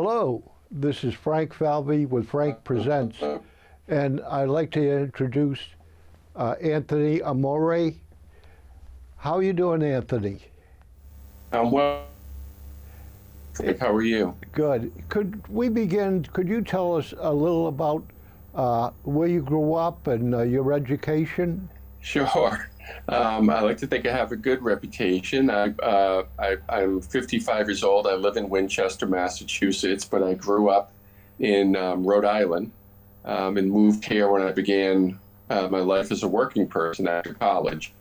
Hello, this is Frank Falvey with Frank Presents, and I'd like to introduce Anthony Amore. How are you doing, Anthony? I'm well. How are you? Good. Could we begin? Could you tell us a little about where you grew up and your education? Sure. I like to think I have a good reputation. I'm 55 years old. I live in Winchester, Massachusetts, but I grew up in Rhode Island and moved here when I began my life as a working person after college.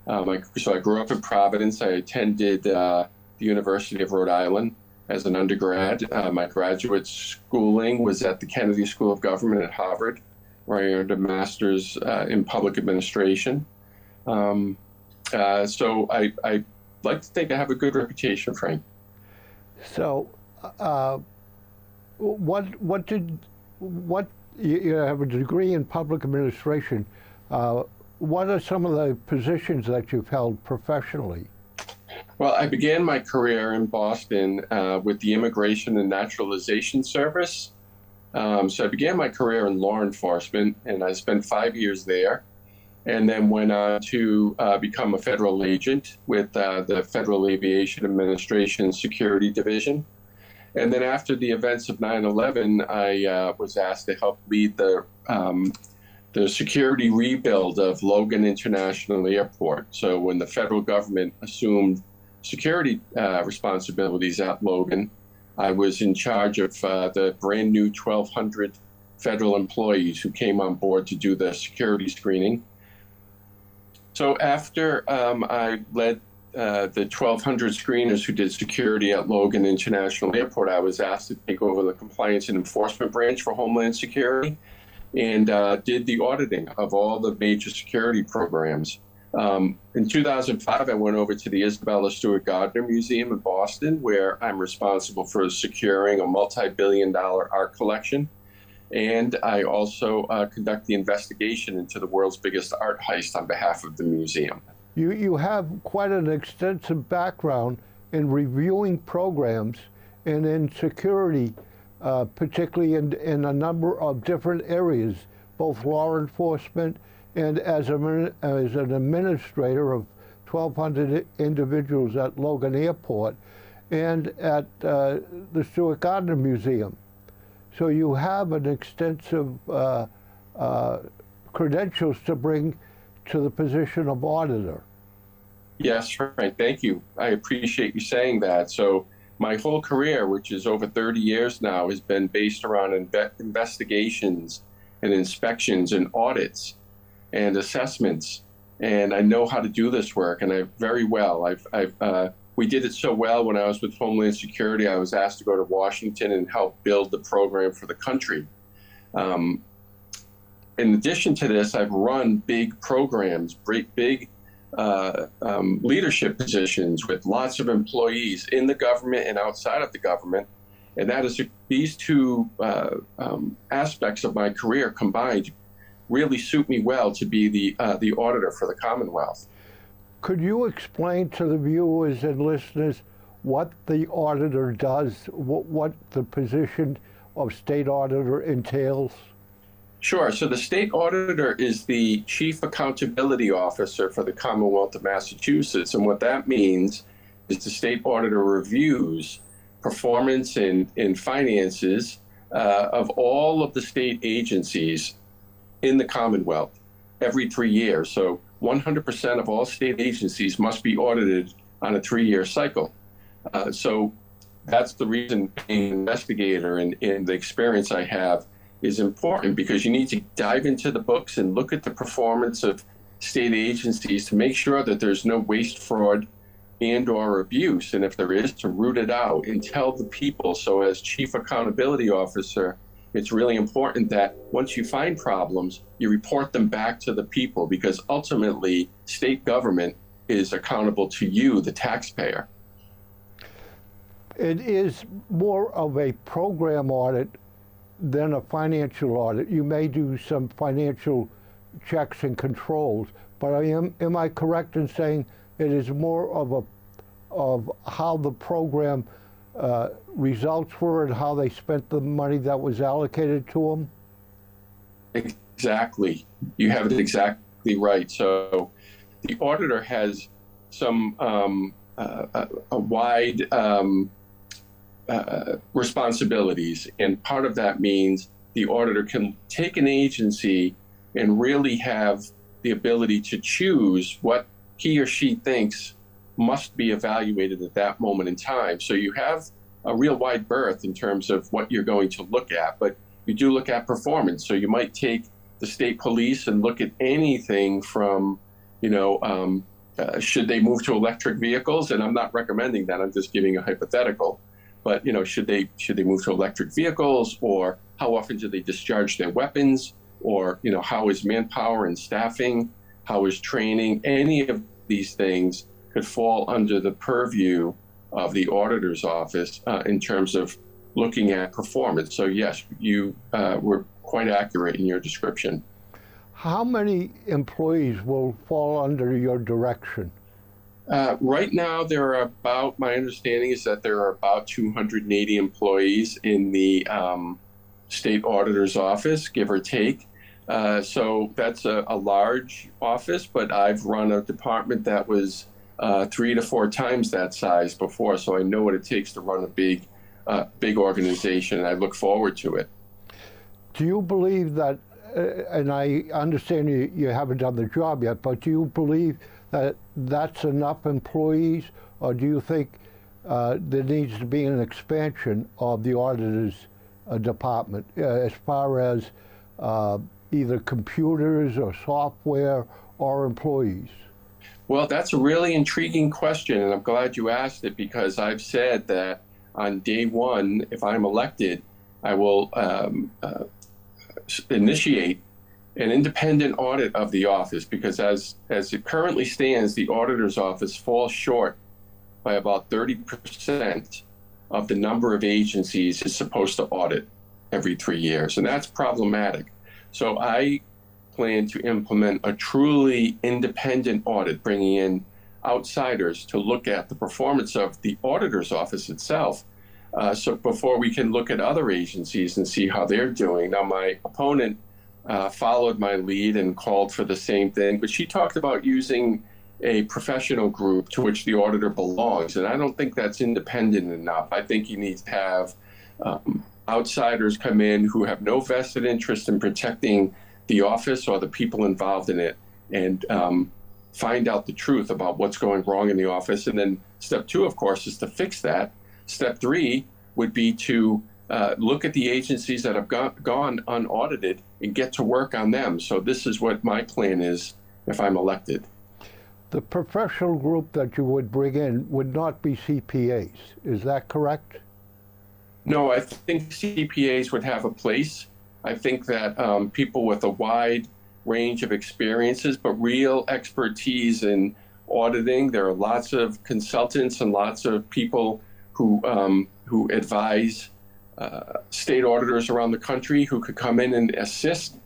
So I grew up in Providence. I attended the University of Rhode Island as an undergrad. My graduate schooling was at the Kennedy School of Government at Harvard, where I earned a master's in public administration. So I like to think I have a good reputation, Frank. So, what you have a degree in public administration. What are some of the positions that you've held professionally? Well, I began my career in Boston with the Immigration and Naturalization Service. So I began my career in law enforcement, and I spent 5 years there, and then went on to become a federal agent with the Federal Aviation Administration Security Division. And then after the events of 9/11, I was asked to help lead the security rebuild of Logan International Airport. So when the federal government assumed security responsibilities at Logan, I was in charge of the brand new 1,200 federal employees who came on board to do the security screening. So after I led the 1,200 screeners who did security at Logan International Airport, I was asked to take over the compliance and enforcement branch for Homeland Security and did the auditing of all the major security programs. In 2005, I went over to the Isabella Stewart Gardner Museum in Boston, where I'm responsible for securing a multi-billion-dollar art collection. And I also conduct the investigation into the world's biggest art heist on behalf of the museum. You have quite an extensive background in reviewing programs and in security, particularly in a number of different areas, both law enforcement and as an administrator of 1,200 individuals at Logan Airport and at the Stewart Gardner Museum. So you have an extensive credentials to bring to the position of auditor. Yes, Frank, thank you. I appreciate you saying that. So my whole career, which is over 30 years now, has been based around investigations and inspections and audits and assessments. And I know how to do this work, and I very well. We did it so well when I was with Homeland Security. I was asked to go to Washington and help build the program for the country. In addition to this, I've run big programs, big leadership positions with lots of employees in the government and outside of the government. And that is these two aspects of my career combined really suit me well to be the auditor for the Commonwealth. Could you explain to the viewers and listeners what the auditor does, what the position of state auditor entails? Sure. So the state auditor is the chief accountability officer for the Commonwealth of Massachusetts. And what that means is the state auditor reviews performance and finances of all of the state agencies in the Commonwealth every 3 years. So 100% of all state agencies must be audited on a 3-year cycle. So that's the reason being an investigator and the experience I have is important, because you need to dive into the books and look at the performance of state agencies to make sure that there's no waste, fraud, and or abuse. And if there is, to root it out and tell the people. So as chief accountability officer, it's really important that once you find problems, you report them back to the people, because ultimately state government is accountable to you, the taxpayer. It is more of a program audit than a financial audit. You may do some financial checks and controls, but am I correct in saying it is more of how the program results were and how they spent the money that was allocated to them? Exactly. You have it exactly right. So the auditor has some a wide responsibilities, and part of that means the auditor can take an agency and really have the ability to choose what he or she thinks must be evaluated at that moment in time. So you have a real wide berth in terms of what you're going to look at, but you do look at performance. So you might take the state police and look at anything from, should they move to electric vehicles? And I'm not recommending that. I'm just giving a hypothetical. But should they move to electric vehicles, or how often do they discharge their weapons, or how is manpower and staffing, how is training? Any of these things could fall under the purview of the auditor's office in terms of looking at performance. So yes, you were quite accurate in your description. How many employees will fall under your direction? Right now, my understanding is that there are about 280 employees in the state auditor's office, give or take. So that's a large office, but I've run a department that was 3 to 4 times that size before, so I know what it takes to run a big organization, and I look forward to it. Do you believe that, and I understand you haven't done the job yet, but do you believe that that's enough employees, or do you think there needs to be an expansion of the auditor's department as far as either computers or software or employees? Well, that's a really intriguing question, and I'm glad you asked it, because I've said that on day one, if I'm elected, I will initiate an independent audit of the office, because as it currently stands, the auditor's office falls short by about 30% of the number of agencies it's supposed to audit every 3 years, and that's problematic. So I plan to implement a truly independent audit, bringing in outsiders to look at the performance of the auditor's office itself. So before we can look at other agencies and see how they're doing. Now, my opponent followed my lead and called for the same thing, but she talked about using a professional group to which the auditor belongs, and I don't think that's independent enough. I think you need to have outsiders come in who have no vested interest in protecting the office or the people involved in it, and find out the truth about what's going wrong in the office. And then step 2, of course, is to fix that. Step 3 would be to look at the agencies that have gone unaudited and get to work on them. So this is what my plan is if I'm elected. The professional group that you would bring in would not be CPAs. Is that correct? No, I think CPAs would have a place. I think that people with a wide range of experiences, but real expertise in auditing. There are lots of consultants and lots of people who advise state auditors around the country who could come in and assist.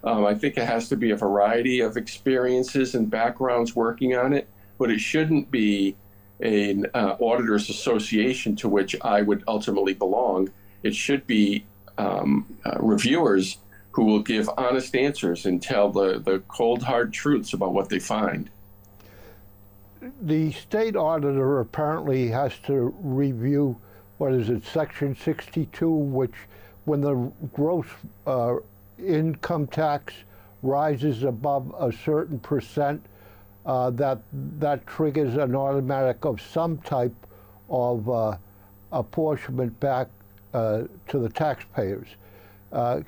I think it has to be a variety of experiences and backgrounds working on it, but it shouldn't be an auditors association to which I would ultimately belong. It should be reviewers who will give honest answers and tell the cold, hard truths about what they find. The state auditor apparently has to review, Section 62, which when the gross income tax rises above a certain percent, that triggers an automatic of some type of apportionment back to the taxpayers.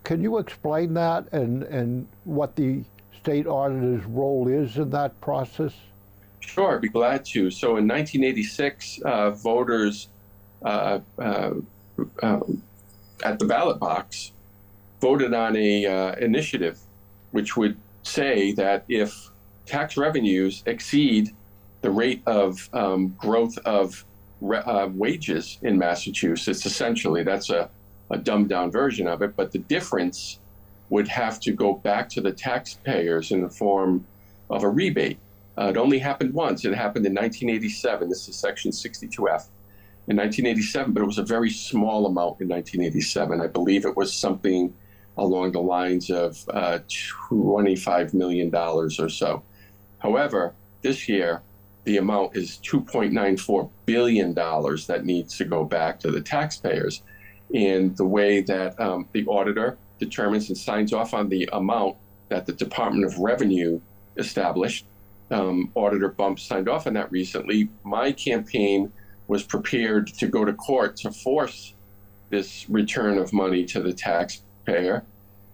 Can you explain that and what the state auditor's role is in that process? Sure, I'd be glad to. So in 1986, voters at the ballot box voted on a initiative which would say that if tax revenues exceed the rate of growth of wages in Massachusetts, essentially, that's a dumbed down version of it, but the difference would have to go back to the taxpayers in the form of a rebate. It only happened once. It happened in 1987. This is Section 62F. in 1987, but it was a very small amount in 1987. I believe it was something along the lines of $25 million or so. However, this year, the amount is $2.94 billion that needs to go back to the taxpayers. And the way that the auditor determines and signs off on the amount that the Department of Revenue established, Auditor Bump signed off on that recently. My campaign was prepared to go to court to force this return of money to the taxpayer.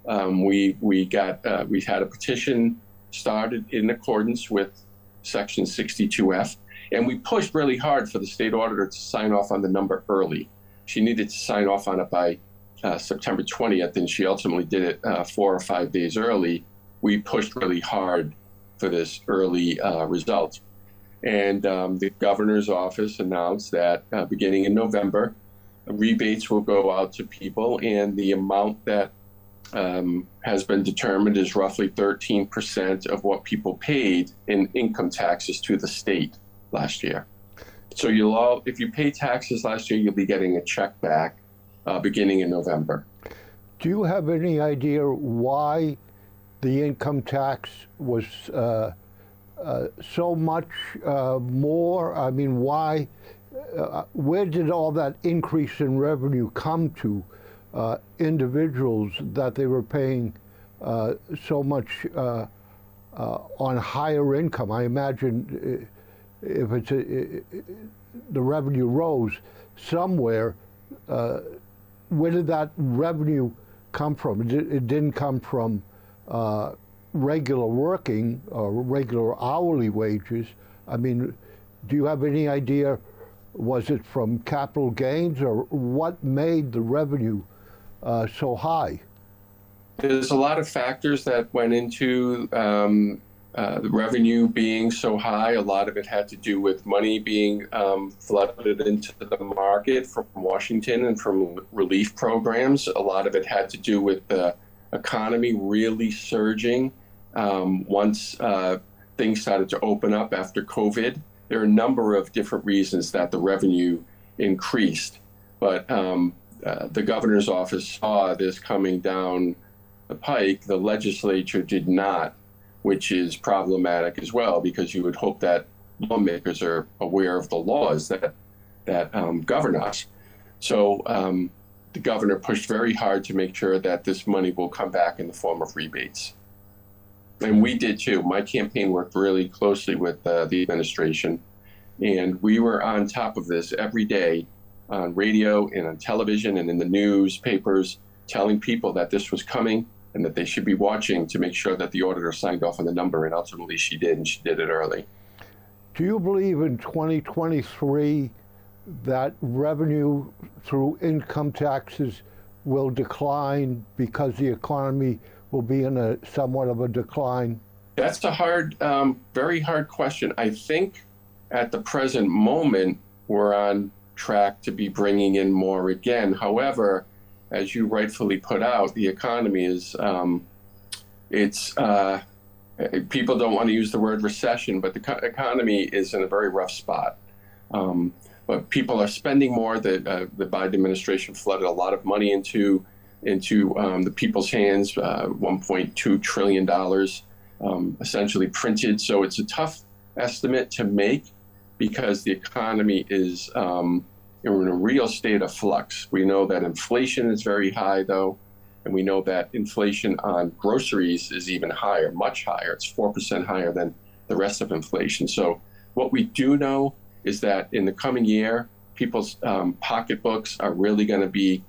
We had a petition started in accordance with Section 62F, and we pushed really hard for the state auditor to sign off on the number early. She needed to sign off on it by September 20th, and she ultimately did it 4 or 5 days early. We pushed really hard for this early result. And the governor's office announced that beginning in November, rebates will go out to people, and the amount that has been determined is roughly 13% of what people paid in income taxes to the state last year. So if you pay taxes last year, you'll be getting a check back beginning in November. Do you have any idea why the income tax was so much more? I mean, why? Where did all that increase in revenue come to individuals that they were paying so much on higher income? I imagine if it's the revenue rose somewhere, where did that revenue come from? It didn't come from regular working or regular hourly wages. I mean, do you have any idea, was it from capital gains, or what made the revenue so high? There's a lot of factors that went into the revenue being so high. A lot of it had to do with money being flooded into the market from Washington and from relief programs. A lot of it had to do with the economy really surging once things started to open up after COVID. There are a number of different reasons that the revenue increased, but the governor's office saw this coming down the pike. The legislature did not, which is problematic as well, because you would hope that lawmakers are aware of the laws that govern us. So the governor pushed very hard to make sure that this money will come back in the form of rebates. And we did too. My campaign worked really closely with the administration, and we were on top of this every day on radio and on television and in the newspapers, telling people that this was coming and that they should be watching to make sure that the auditor signed off on the number, and ultimately she did, and she did it early. Do you believe in 2023 that revenue through income taxes will decline because the economy will be in a somewhat of a decline? That's a hard, very hard question. I think at the present moment, we're on track to be bringing in more again. However, as you rightfully put out, the economy is, people don't want to use the word recession, but the economy is in a very rough spot. But people are spending more. The Biden administration flooded a lot of money into the people's hands, $1.2 trillion essentially printed. So it's a tough estimate to make because the economy is in a real state of flux. We know that inflation is very high, though, and we know that inflation on groceries is even higher, much higher. It's 4% higher than the rest of inflation. So what we do know is that in the coming year, people's pocketbooks are really going to be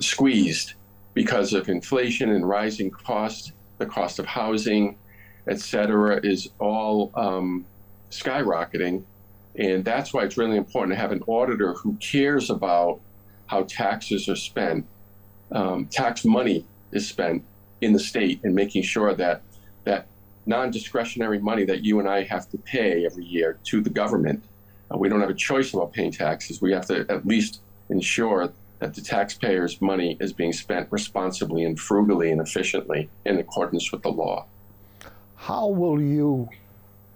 squeezed because of inflation and rising costs. The cost of housing, et cetera, is all skyrocketing. And that's why it's really important to have an auditor who cares about how taxes are spent, tax money is spent in the state, and making sure that that non-discretionary money that you and I have to pay every year to the government, we don't have a choice about paying taxes. We have to at least ensure that the taxpayers' money is being spent responsibly and frugally and efficiently in accordance with the law. How will you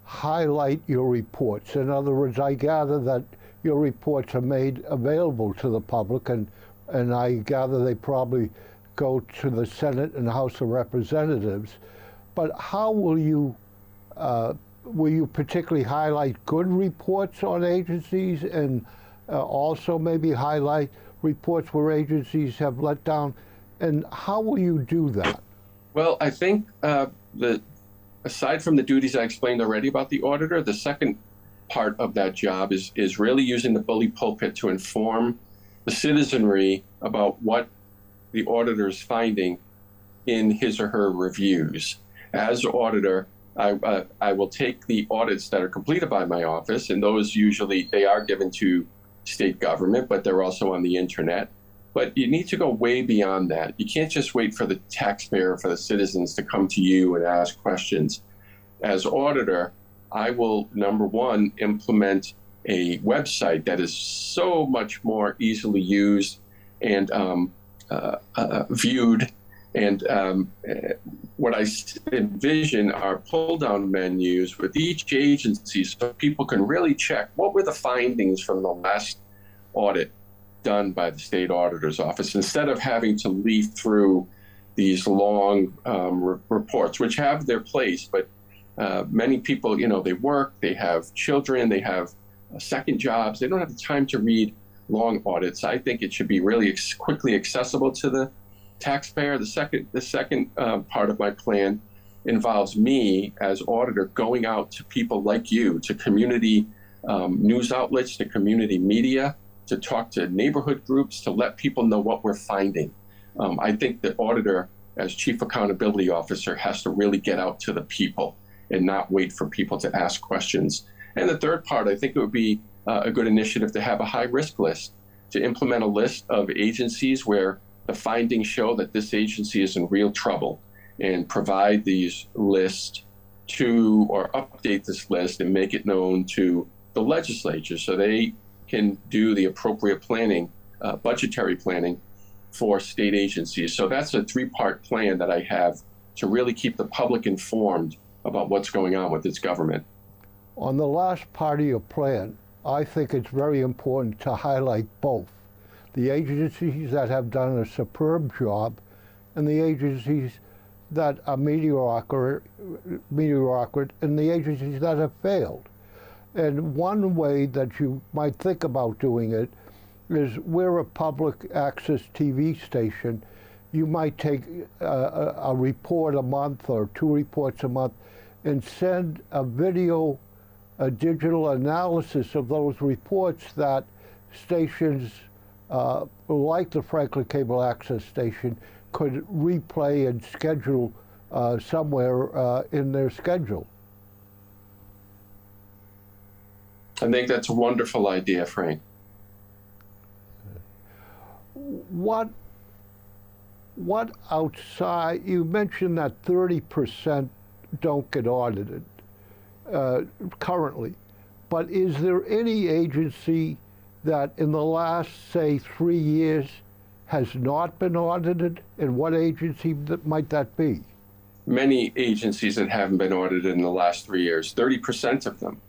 highlight your reports? In other words, I gather that your reports are made available to the public, and I gather they probably go to the Senate and House of Representatives. But how will you particularly highlight good reports on agencies, and also maybe highlight reports where agencies have let down? And how will you do that? Well, I think aside from the duties I explained already about the auditor, the second part of that job is really using the bully pulpit to inform the citizenry about what the auditor is finding in his or her reviews. As auditor, I will take the audits that are completed by my office, and those usually they are given to state government, but they're also on the internet. But you need to go way beyond that. You can't just wait for the taxpayer, for the citizens to come to you and ask questions. As auditor, I will, number one, implement a website that is so much more easily used and viewed. And what I envision are pull-down menus with each agency so people can really check what were the findings from the last audit done by the state auditor's office, instead of having to leaf through these long reports, which have their place. But many people, they work, they have children, they have second jobs. They don't have the time to read long audits. I think it should be really quickly accessible to the taxpayer. The second part of my plan involves me as auditor going out to people like you, to community news outlets, to community media, to talk to neighborhood groups, to let people know what we're finding. I think the auditor, as chief accountability officer, has to really get out to the people and not wait for people to ask questions. And the third part, I think it would be a good initiative to have a high risk list, to implement a list of agencies where the findings show that this agency is in real trouble, and provide these lists to, or update this list and make it known to the legislature so they can do the appropriate planning, budgetary planning for state agencies. So that's a three-part plan that I have to really keep the public informed about what's going on with its government. On the last part of your plan, I think it's very important to highlight both the agencies that have done a superb job and the agencies that are mediocre and the agencies that have failed. And one way that you might think about doing it is, we're a public access TV station. You might take a report a month or two reports a month and send a video, a digital analysis of those reports that stations like the Franklin Cable Access Station could replay and schedule somewhere in their schedule. I think that's a wonderful idea, Frank. What outside, you mentioned that 30% don't get audited currently, but is there any agency that in the last, say, 3 years has not been audited? And what agency might that be? Many agencies that haven't been audited in the last 3 years, 30% of them.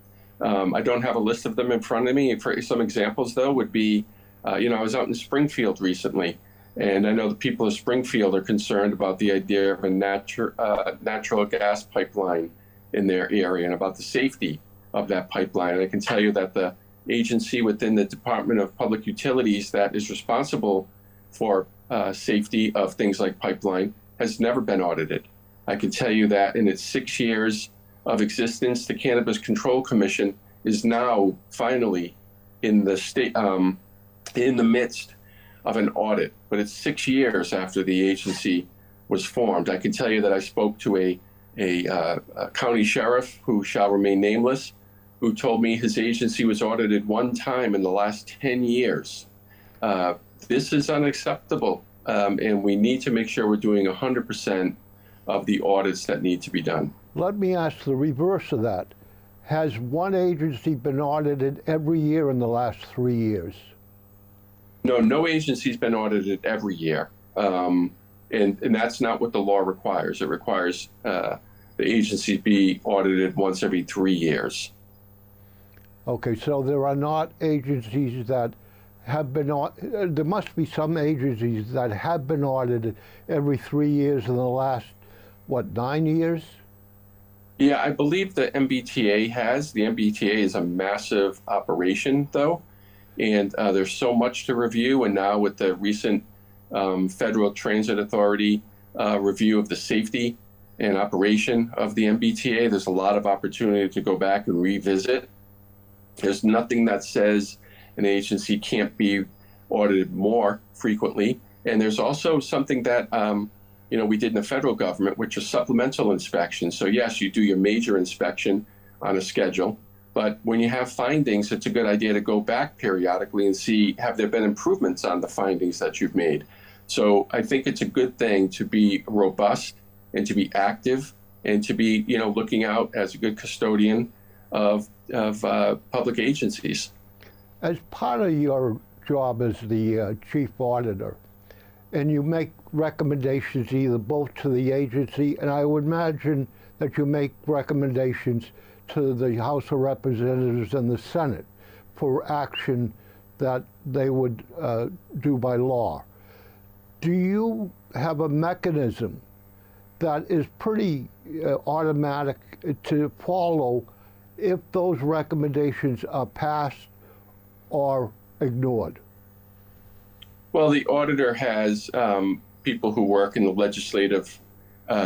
I don't have a list of them in front of me. For some examples, though, would be, I was out in Springfield recently, and I know the people of Springfield are concerned about the idea of a natural gas pipeline in their area and about the safety of that pipeline. And I can tell you that the agency within the Department of Public Utilities that is responsible for safety of things like pipeline has never been audited. I can tell you that in its 6 years of existence, the Cannabis Control Commission is now finally in the state, in the midst of an audit, but it's 6 years after the agency was formed. I can tell you that I spoke to a county sheriff who shall remain nameless, who told me his agency was audited one time in the last 10 years. This is unacceptable, and we need to make sure we're doing 100% of the audits that need to be done. Let me ask the reverse of that. Has one agency been audited every year in the last 3 years? No agency's been audited every year, and that's not what the law requires. It requires the agency be audited once every 3 years. Okay, so there are not agencies that have been, there must be some agencies that have been audited every 3 years in the last, what, 9 years? Yeah, I believe the MBTA has. The MBTA is a massive operation, though, and there's so much to review. And now with the recent Federal Transit Authority review of the safety and operation of the MBTA, there's a lot of opportunity to go back and revisit. There's nothing that says an agency can't be audited more frequently. And there's also something that we did in the federal government, which is supplemental inspection. So yes, you do your major inspection on a schedule, but when you have findings, it's a good idea to go back periodically and see, have there been improvements on the findings that you've made? So I think it's a good thing to be robust and to be active and to be, looking out as a good custodian of public agencies. As part of your job as the chief auditor, and you make recommendations either both to the agency, and I would imagine that you make recommendations to the House of Representatives and the Senate for action that they would do by law. Do you have a mechanism that is pretty automatic to follow if those recommendations are passed or ignored? Well, the auditor has people who work in the legislative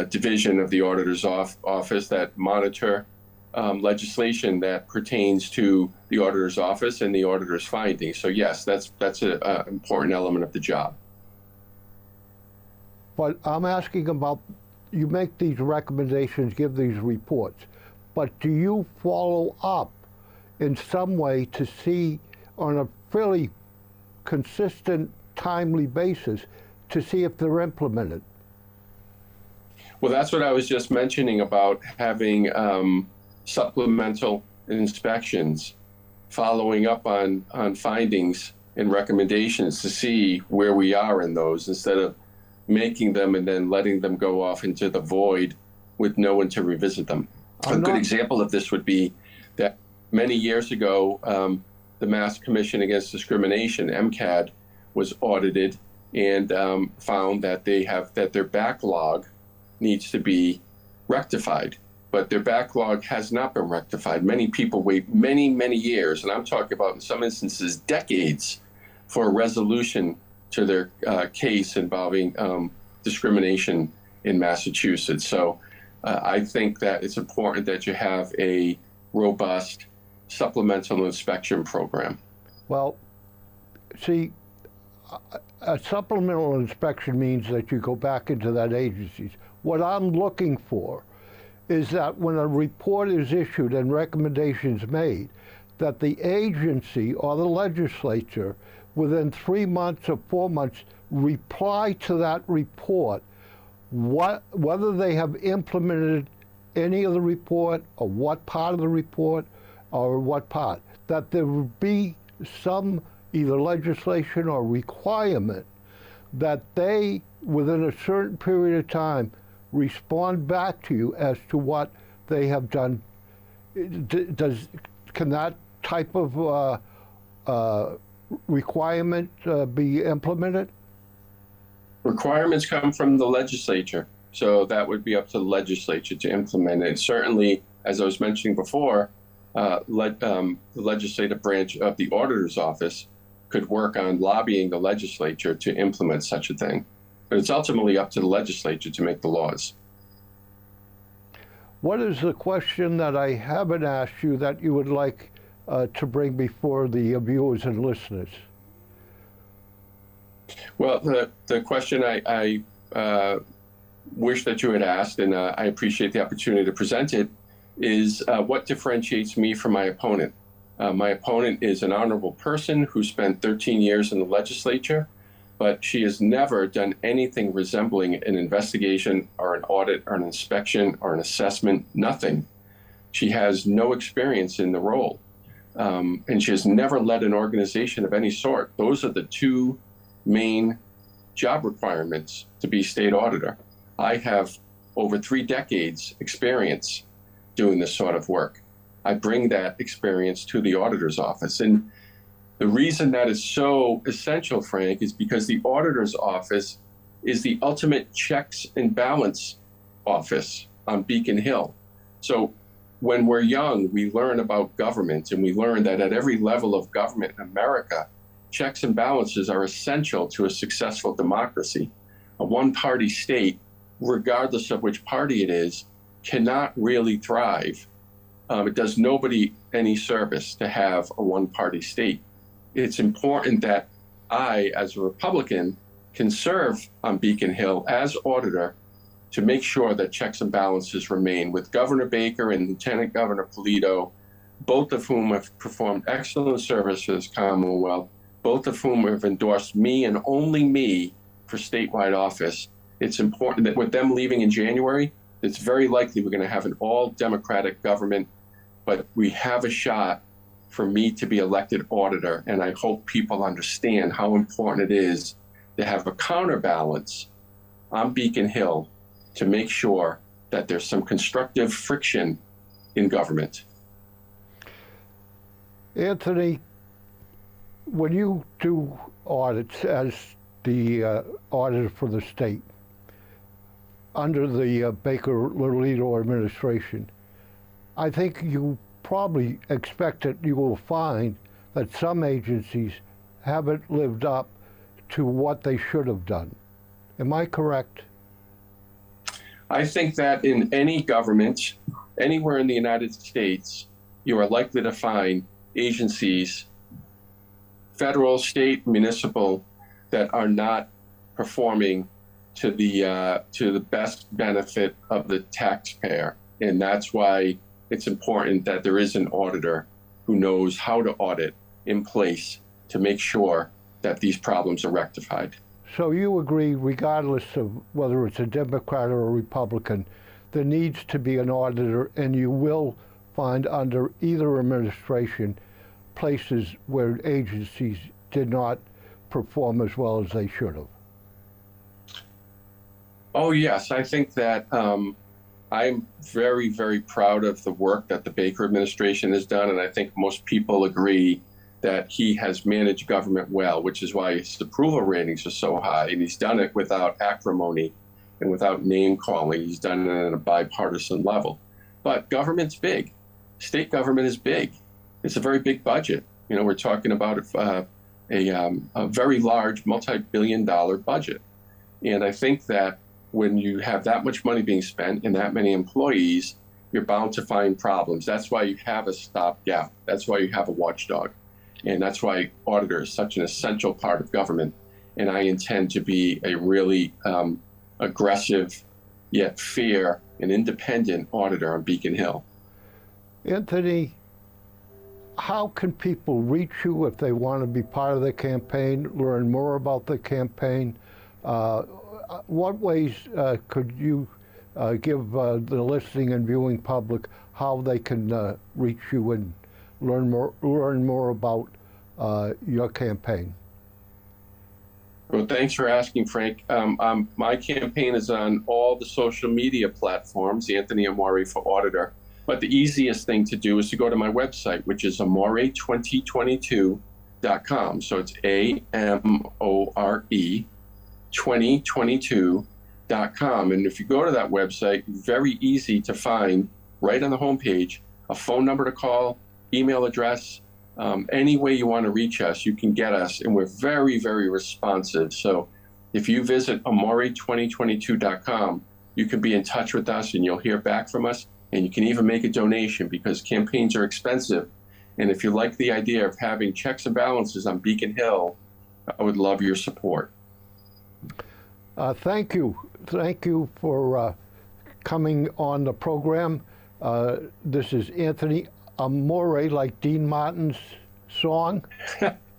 division of the auditor's office that monitor legislation that pertains to the auditor's office and the auditor's findings. So yes, that's an important element of the job. But I'm asking about, you make these recommendations, give these reports, but do you follow up in some way to see on a fairly consistent, timely basis to see if they're implemented? Well, that's what I was just mentioning about having supplemental inspections, following up on findings and recommendations to see where we are in those, instead of making them and then letting them go off into the void with no one to revisit them. A good example of this would be that many years ago, the Mass Commission Against Discrimination, MCAD, was audited and found that their backlog needs to be rectified. But their backlog has not been rectified. Many people wait many, many years, and I'm talking about in some instances decades, for a resolution to their case involving discrimination in Massachusetts. So I think that it's important that you have a robust supplemental inspection program. Well, see, a supplemental inspection means that you go back into that agency. What I'm looking for is that when a report is issued and recommendations made, that the agency or the legislature within 3 months or 4 months reply to that report, whether they have implemented any of the report or what part of the report or what part, that there would be some either legislation or requirement that they, within a certain period of time, respond back to you as to what they have done. Can that type of requirement be implemented? Requirements come from the legislature, so that would be up to the legislature to implement it. Certainly, as I was mentioning before, the legislative branch of the auditor's office could work on lobbying the legislature to implement such a thing. But it's ultimately up to the legislature to make the laws. What is the question that I haven't asked you that you would like to bring before the viewers and listeners? Well, the question I wish that you had asked, and I appreciate the opportunity to present it, is what differentiates me from my opponent? My opponent is an honorable person who spent 13 years in the legislature, but she has never done anything resembling an investigation or an audit or an inspection or an assessment, nothing. She has no experience in the role, and she has never led an organization of any sort. Those are the two main job requirements to be state auditor. I have over 3 decades experience doing this sort of work. I bring that experience to the auditor's office. And the reason that is so essential, Frank, is because the auditor's office is the ultimate checks and balance office on Beacon Hill. So when we're young, we learn about government, and we learn that at every level of government in America, checks and balances are essential to a successful democracy. A one-party state, regardless of which party it is, cannot really thrive. It does nobody any service to have a one-party state. It's important that I, as a Republican, can serve on Beacon Hill as auditor to make sure that checks and balances remain with Governor Baker and Lieutenant Governor Polito, both of whom have performed excellent service for this Commonwealth, both of whom have endorsed me and only me for statewide office. It's important that with them leaving in January, it's very likely we're going to have an all-Democratic government, but we have a shot for me to be elected auditor, and I hope people understand how important it is to have a counterbalance on Beacon Hill to make sure that there's some constructive friction in government. Anthony, when you do audits as the auditor for the state under the Baker-Lolito administration, I think you probably expect that you will find that some agencies haven't lived up to what they should have done. Am I correct? I think that in any government, anywhere in the United States, you are likely to find agencies, federal, state, municipal, that are not performing to the best benefit of the taxpayer. And that's why it's important that there is an auditor who knows how to audit in place to make sure that these problems are rectified. So you agree, regardless of whether it's a Democrat or a Republican, there needs to be an auditor, and you will find under either administration places where agencies did not perform as well as they should have. Oh, yes. I think that I'm very, very proud of the work that the Baker administration has done, and I think most people agree that he has managed government well, which is why his approval ratings are so high, and he's done it without acrimony and without name calling. He's done it at a bipartisan level. But government's big. State government is big. It's a very big budget. You know, we're talking about a very large multi-billion-dollar budget. And I think that when you have that much money being spent and that many employees, you're bound to find problems. That's why you have a stopgap. That's why you have a watchdog. And that's why auditor is such an essential part of government. And I intend to be a really aggressive, yet fair and independent auditor on Beacon Hill. Anthony, how can people reach you if they want to be part of the campaign, learn more about the campaign? What ways could you give the listening and viewing public how they can reach you and learn more about your campaign? Well, thanks for asking, Frank. My campaign is on all the social media platforms, Anthony Amore for Auditor. But the easiest thing to do is to go to my website, which is amore2022.com. So it's AMORE 2022.com. And if you go to that website, very easy to find right on the homepage a phone number to call, email address, any way you want to reach us, you can get us, and we're very, very responsive. So if you visit amore2022.com, you can be in touch with us and you'll hear back from us, and you can even make a donation because campaigns are expensive. And if you like the idea of having checks and balances on Beacon Hill, I would love your support. Thank you. Thank you for coming on the program. This is Anthony Amore, like Dean Martin's song.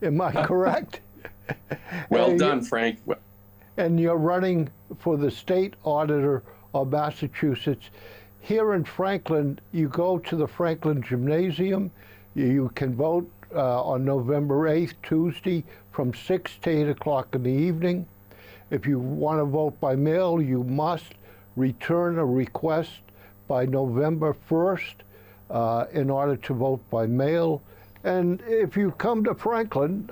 Am I correct? Well done, Frank. And you're running for the state auditor of Massachusetts. Here in Franklin, you go to the Franklin Gymnasium. You can vote on November 8th, Tuesday, from 6 to 8 o'clock in the evening. If you want to vote by mail, you must return a request by November 1st. in order to vote by mail. And if you come to Franklin,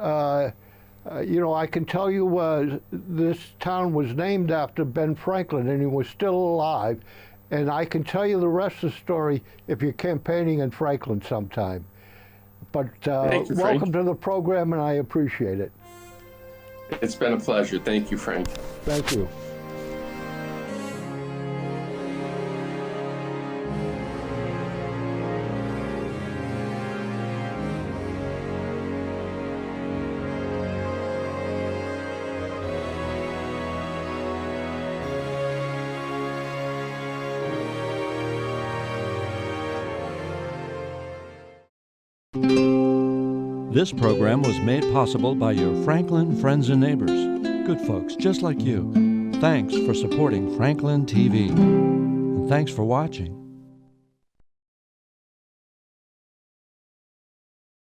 you know, I can tell you this town was named after Ben Franklin, and he was still alive. And I can tell you the rest of the story if you're campaigning in Franklin sometime. But Thank you, Frank. welcome to the program, and I appreciate it. It's been a pleasure. Thank you, Frank. Thank you. This program was made possible by your Franklin friends and neighbors, good folks just like you. Thanks for supporting Franklin TV. And thanks for watching.